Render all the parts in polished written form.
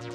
We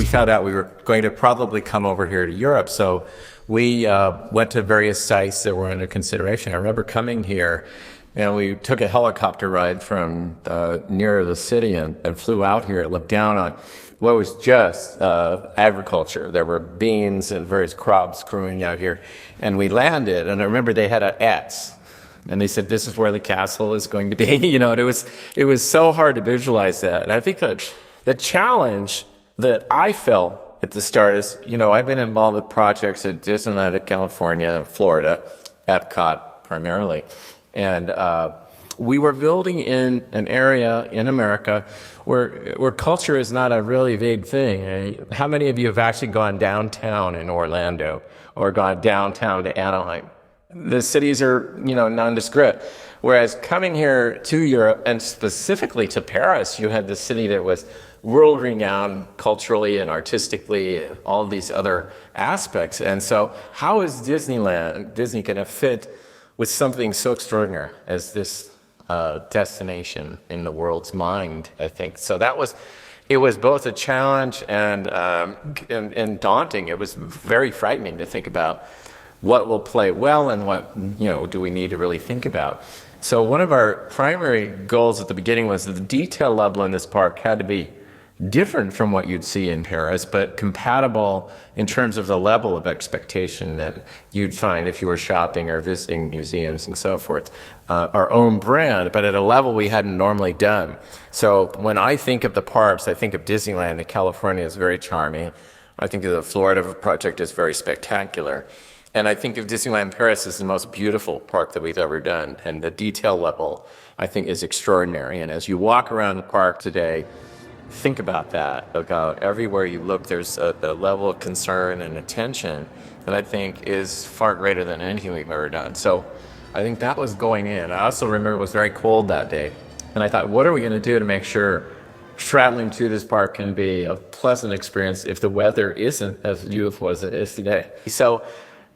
found out we were going to probably come over here to Europe, so we went to various sites that were under consideration. I remember coming here, and we took a helicopter ride from near the city and flew out here, looked down on what was just agriculture. There were beans and various crops growing out here, and we landed, and I remember they had an X. And they said, this is where the castle is going to be. You know, and it was so hard to visualize that. And I think that the challenge that I felt at the start is, you know, I've been involved with projects at Disneyland, California, Florida, Epcot primarily. And we were building in an area in America where culture is not a really big thing. How many of you have actually gone downtown in Orlando or gone downtown to Anaheim? The cities are, you know, nondescript. Whereas coming here to Europe, and specifically to Paris, you had this city that was world-renowned culturally and artistically, and all these other aspects. And so how is Disney going to fit with something so extraordinary as this destination in the world's mind, I think? So it was both a challenge and daunting. It was very frightening to think about what will play well and what, you know, do we need to really think about. So one of our primary goals at the beginning was that the detail level in this park had to be different from what you'd see in Paris, but compatible in terms of the level of expectation that you'd find if you were shopping or visiting museums and so forth. Our own brand, but at a level we hadn't normally done. So when I think of the parks, I think of Disneyland in California is very charming. I think of the Florida project as very spectacular. And I think of Disneyland Paris as the most beautiful park that we've ever done. And the detail level, I think, is extraordinary. And as you walk around the park today, think about that, about everywhere you look, there's a level of concern and attention that I think is far greater than anything we've ever done. So I think that was going in. I also remember it was very cold that day. And I thought, what are we going to do to make sure traveling to this park can be a pleasant experience if the weather isn't as beautiful as it is today? So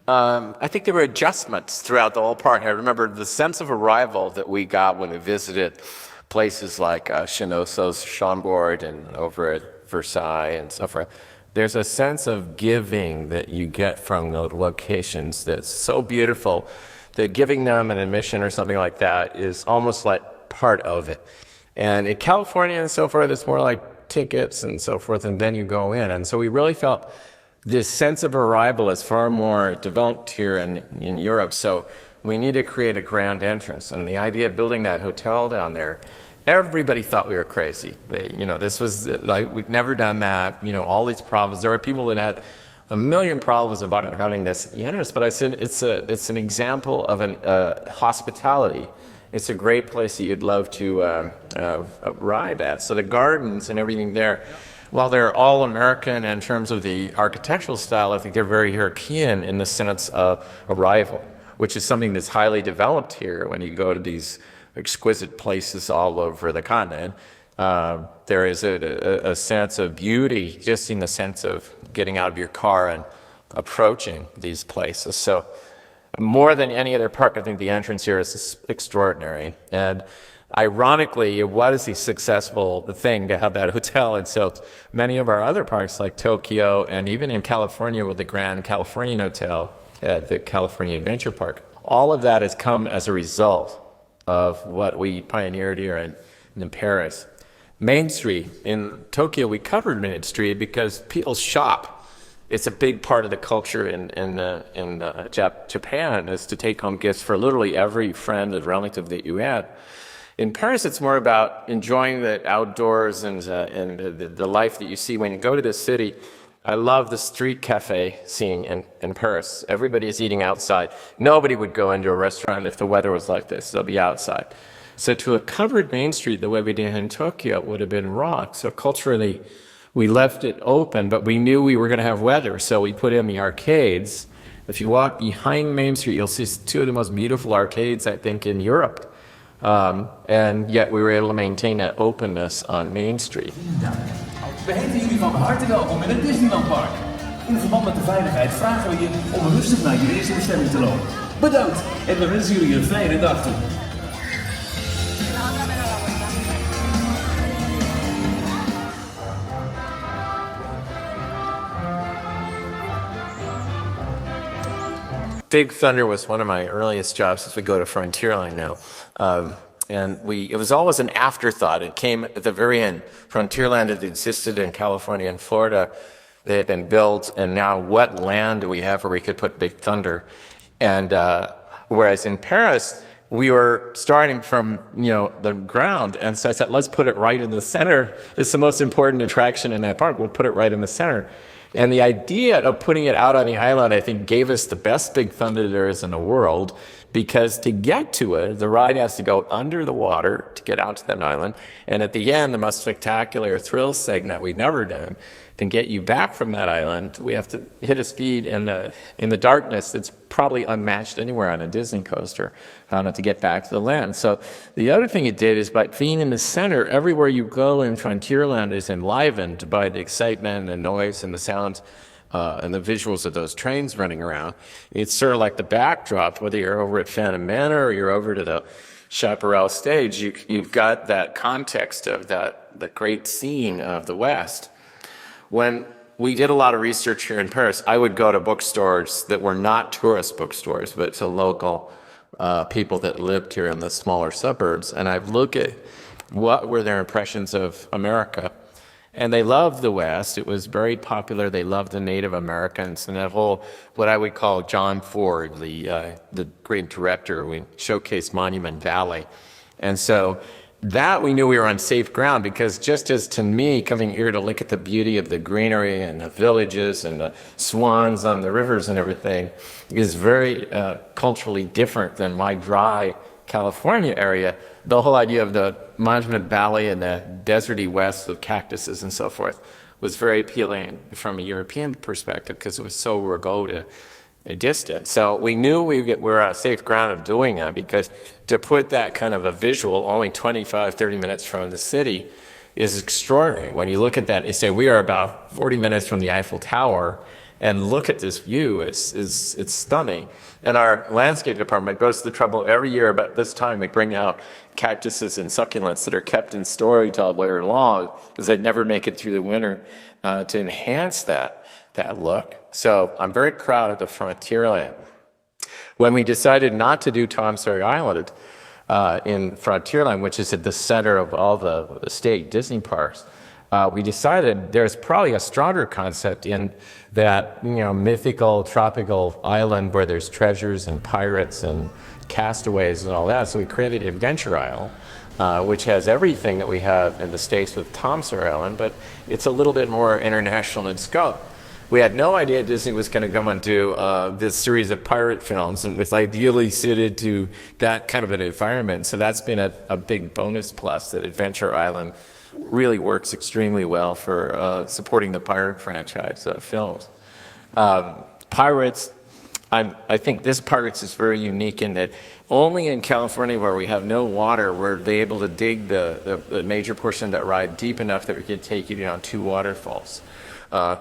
I think there were adjustments throughout the whole park. I remember the sense of arrival that we got when we visited places like Chinoso's Chambord and over at Versailles and so forth. There's a sense of giving that you get from those locations that's so beautiful that giving them an admission or something like that is almost like part of it. And in California and so forth, it's more like tickets and so forth, and then you go in. And so we really felt this sense of arrival is far more developed here in Europe. So we need to create a grand entrance. And the idea of building that hotel down there, everybody thought we were crazy. This was like, we've never done that. You know, all these problems. There were people that had a million problems about having this entrance, but I said it's an example of hospitality. It's a great place that you'd love to arrive at. So the gardens and everything there, while they're all American in terms of the architectural style, I think they're very European in the sense of arrival, which is something that's highly developed here when you go to these exquisite places all over the continent. There is a sense of beauty just in the sense of getting out of your car and approaching these places. So more than any other park, I think the entrance here is extraordinary. And ironically, it was a successful thing to have that hotel. And so many of our other parks like Tokyo and even in California with the Grand Californian Hotel at the California Adventure Park, all of that has come as a result of what we pioneered here in Paris. Main Street in Tokyo, we covered Main Street because people shop. It's a big part of the culture in Japan is to take home gifts for literally every friend and relative that you had. In Paris, it's more about enjoying the outdoors and the life that you see when you go to this city. I love the street cafe scene in Paris. Everybody is eating outside. Nobody would go into a restaurant if the weather was like this. They'll be outside. So to have covered Main Street the way we did in Tokyo would have been wrong. So culturally, we left it open, but we knew we were going to have weather, so we put in the arcades. If you walk behind Main Street, you'll see two of the most beautiful arcades, I think, in Europe. And yet we were able to maintain that openness on Main Street. We heten jullie van harte welkom in het Disneyland Park. In verband met de veiligheid vragen we je om rustig naar je eerste bestemming te lopen. Bedankt en we wensen jullie een fijne dag toe. Big Thunder was one of my earliest jobs as we go to Frontierland now. It was always an afterthought. It came at the very end. Frontierland had existed in California and Florida. They had been built, and now what land do we have where we could put Big Thunder? And whereas in Paris, we were starting from, the ground. And so I said, let's put it right in the center. It's the most important attraction in that park. We'll put it right in the center. And the idea of putting it out on the island, I think, gave us the best Big Thunder there is in the world, because to get to it, the ride has to go under the water to get out to that island. And at the end, the most spectacular thrill segment we've never done, to get you back from that island, we have to hit a speed in the darkness that's probably unmatched anywhere on a Disney coaster to get back to the land. So the other thing it did is, by being in the center, everywhere you go in Frontierland is enlivened by the excitement and noise and the sounds and the visuals of those trains running around. It's sort of like the backdrop, whether you're over at Phantom Manor or you're over to the Chaparral stage, you've got that context of the great scene of the West. When we did a lot of research here in Paris, I would go to bookstores that were not tourist bookstores, but to local people that lived here in the smaller suburbs. And I'd look at what were their impressions of America. And they loved the West. It was very popular. They loved the Native Americans and that whole, what I would call John Ford, the great director. We showcased Monument Valley. And so that we knew we were on safe ground, because just as to me, coming here to look at the beauty of the greenery and the villages and the swans on the rivers and everything is very culturally different than my dry California area. The whole idea of the Monument Valley and the deserty west with cactuses and so forth was very appealing from a European perspective, because it was so remote a distance. So we knew we were on safe ground of doing that, because to put that kind of a visual only 25, 30 minutes from the city is extraordinary. When you look at that, you say we are about 40 minutes from the Eiffel Tower, and look at this view. It's stunning. And our landscape department goes to the trouble every year about this time. They bring out cactuses and succulents that are kept in storage all winter long, because they never make it through the winter, to enhance that look. So I'm very proud of the Frontierland. When we decided not to do Tom Sawyer Island in Frontierland, which is at the center of all the state Disney parks, we decided there's probably a stronger concept in that, mythical tropical island where there's treasures and pirates and castaways and all that. So we created Adventure Isle, which has everything that we have in the States with Tom Sawyer Island, but it's a little bit more international in scope. We had no idea Disney was going to come and do this series of pirate films, and it was ideally suited to that kind of an environment. So that's been a big bonus plus, that Adventure Island really works extremely well for supporting the pirate franchise films. Pirates, I think this Pirates is very unique in that only in California, where we have no water, were they able to dig the major portion of that ride deep enough that we could take you down 2 waterfalls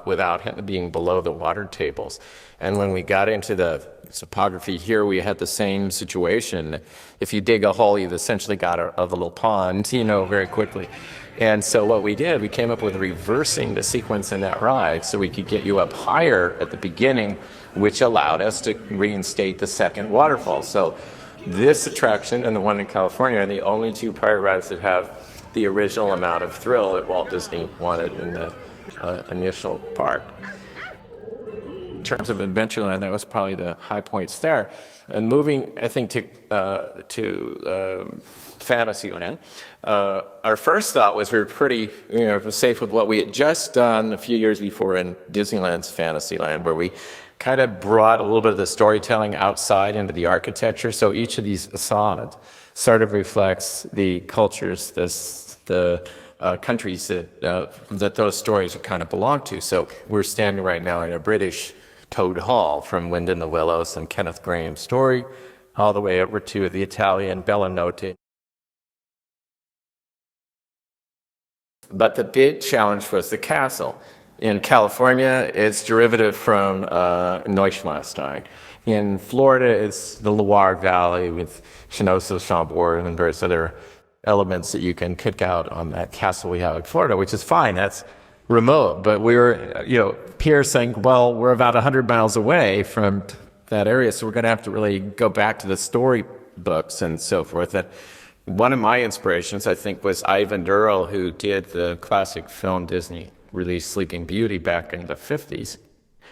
without being below the water tables. And when we got into the topography here, we had the same situation. If you dig a hole, you've essentially got a little pond, very quickly. And so what we did, we came up with reversing the sequence in that ride so we could get you up higher at the beginning, which allowed us to reinstate the second waterfall. So this attraction and the one in California are the only 2 pirate rides that have the original amount of thrill that Walt Disney wanted in the initial park. In terms of Adventureland, that was probably the high points there. And moving, I think, to Fantasyland, our first thought was we were pretty safe with what we had just done a few years before in Disneyland's Fantasyland, where we kind of brought a little bit of the storytelling outside into the architecture. So each of these facades sort of reflects the cultures, the countries that those stories kind of belong to. So we're standing right now in a British Toad Hall, from Wind in the Willows and Kenneth Grahame's story, all the way over to the Italian Bella Notte. But the big challenge was the castle. In California, it's derivative from Neuschwanstein. In Florida, it's the Loire Valley with Chinoso, Chambord, and various other elements that you can kick out on that castle we have in Florida, which is fine. That's remote. But we were, Pierre saying, well, we're about 100 miles away from that area, so we're going to have to really go back to the storybooks and so forth. That one of my inspirations, I think, was Ivan Durrell, who did the classic film Disney released Sleeping Beauty back in the 50s.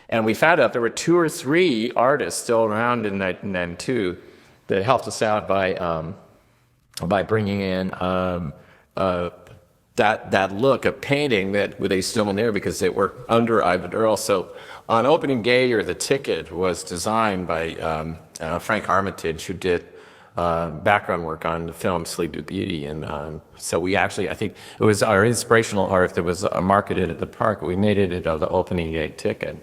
And we found out there were 2 or 3 artists still around in 1992 that helped us out by bringing in that look of painting that they still in there because they were under Ivan Durrell. So on opening day, or the ticket was designed by Frank Armitage, who did background work on the film Sleeping Beauty. And so we actually, I think it was our inspirational art that was marketed at the park. We made it the opening day ticket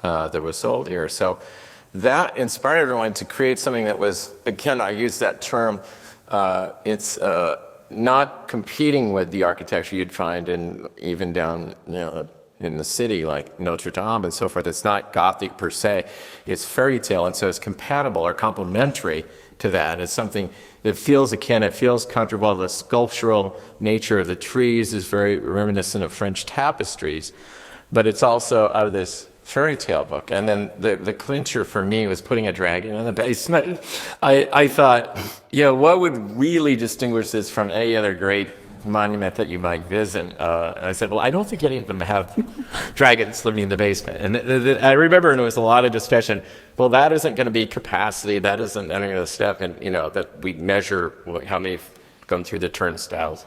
that was sold here. So that inspired everyone to create something that was, again, I use that term, it's not competing with the architecture you'd find even down in the city, like Notre Dame and so forth. It's not Gothic per se, it's fairy tale, and so it's compatible or complementary to that. It's something that feels akin, it feels comfortable. The sculptural nature of the trees is very reminiscent of French tapestries, but it's also out of this fairy tale book. And then the clincher for me was putting a dragon on the basement. I thought, what would really distinguish this from any other great monument that you might visit? And I said, well, I don't think any of them have dragons living in the basement. And I remember, and there was a lot of discussion, well, that isn't going to be capacity, that isn't any of the stuff, and that we measure how many come through the turnstiles.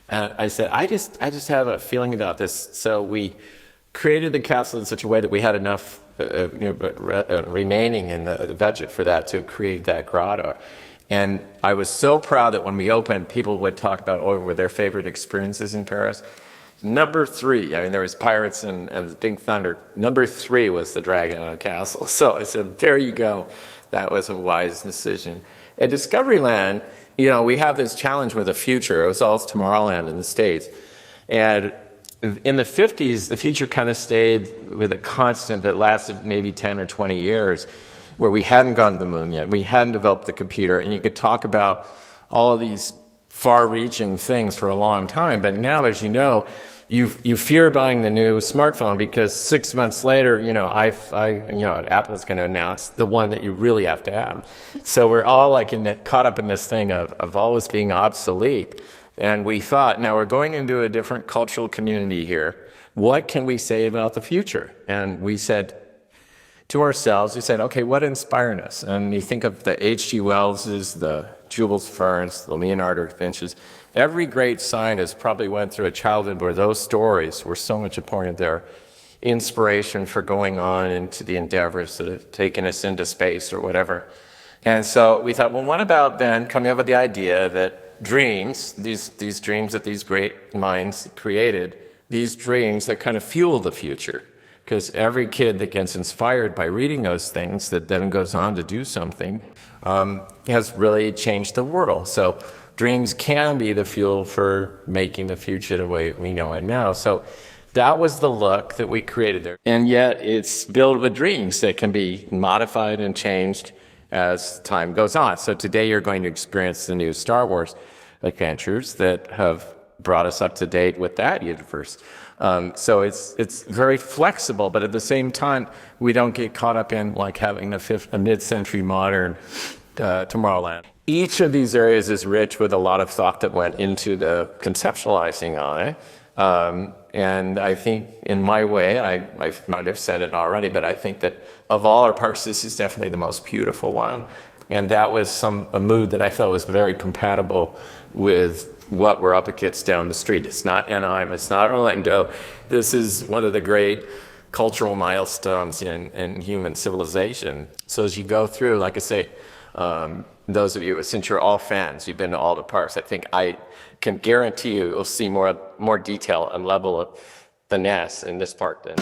And I said, I just have a feeling about this. So we created the castle in such a way that we had enough remaining in the budget for that to create that grotto. And I was so proud that when we opened, people would talk about what were their favorite experiences in Paris. Number 3, there was Pirates and Big Thunder. Number 3 was the Dragon on a Castle. So I said, there you go. That was a wise decision. At Discoveryland, we have this challenge with the future. It was all Tomorrowland in the States. And in the 50s, the future kind of stayed with a constant that lasted maybe 10 or 20 years, where we hadn't gone to the moon yet. We hadn't developed the computer, and you could talk about all of these far-reaching things for a long time. But now, as you know, you fear buying the new smartphone because 6 months later, Apple's going to announce the one that you really have to have. So we're all caught up in this thing of always being obsolete. And we thought, now we're going into a different cultural community here. What can we say about the future? And we said to ourselves, okay, what inspired us? And you think of the H.G. Wells's, the Jules Verne's, the Leonardo da Vinci's. Every great scientist probably went through a childhood where those stories were so much a part of their inspiration for going on into the endeavors that have taken us into space or whatever. And so we thought, well, what about then coming up with the idea that dreams, these dreams that these great minds created, these dreams that kind of fuel the future. Because every kid that gets inspired by reading those things that then goes on to do something has really changed the world. So dreams can be the fuel for making the future the way we know it now. So that was the look that we created there. And yet it's built with dreams that can be modified and changed as time goes on. So today you're going to experience the new Star Wars adventures that have brought us up to date with that universe. So it's very flexible, but at the same time, we don't get caught up in having a mid-century modern Tomorrowland. Each of these areas is rich with a lot of thought that went into the conceptualizing on it. And I think in my way, I might have said it already, but I think that of all our parks, this is definitely the most beautiful one. And that was a mood that I felt was very compatible with what we're up against down the street. It's not Anaheim, it's not Orlando. This is one of the great cultural milestones in human civilization. So as you go through, like I say, those of you, since you're all fans, you've been to all the parks, I think I can guarantee you'll see more detail and level of finesse in this park than